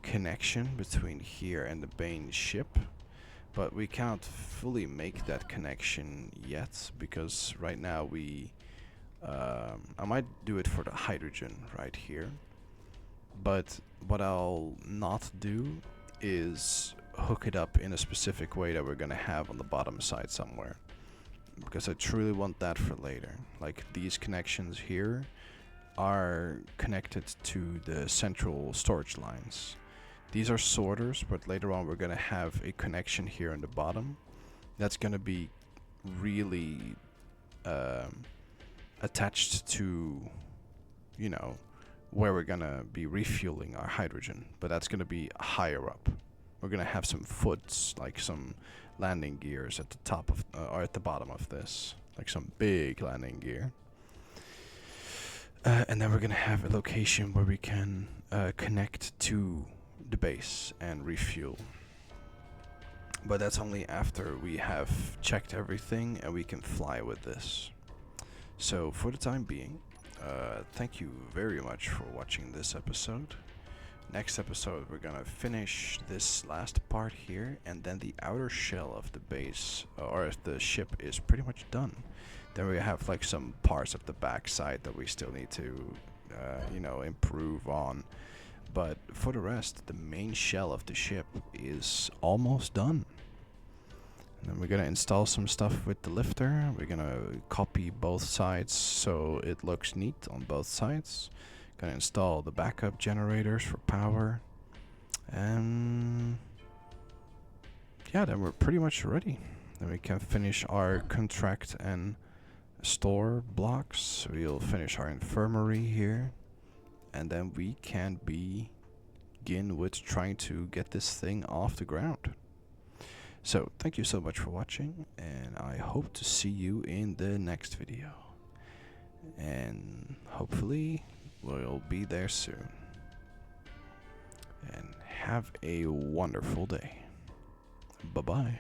connection between here and the main ship. But we can't fully make that connection yet, because right now I might do it for the hydrogen right here. But what I'll not do is hook it up in a specific way that we're gonna have on the bottom side somewhere, because I truly want that for later. Like, these connections here are connected to the central storage lines. These are sorters, but later on we're gonna have a connection here on the bottom that's gonna be really attached to, you know, where we're gonna be refueling our hydrogen, but that's gonna be higher up. We're gonna have some foots, like some landing gears at the top of, or at the bottom of this, like some big landing gear. And then we're gonna have a location where we can connect to the base and refuel. But that's only after we have checked everything and we can fly with this. So for the time being, thank you very much for watching this episode. Next episode we're gonna finish this last part here, and then the outer shell of the base, or the ship, is pretty much done. Then we have like some parts of the back side that we still need to you know, improve on. But for the rest, the main shell of the ship is almost done. And then we're gonna install some stuff with the lifter. We're gonna copy both sides so it looks neat on both sides. Gonna install the backup generators for power. And yeah, then we're pretty much ready. Then we can finish our contract and store blocks. We'll finish our infirmary here. And then we can begin with trying to get this thing off the ground. So, thank you so much for watching, and I hope to see you in the next video. And hopefully, we'll be there soon. And have a wonderful day. Bye-bye.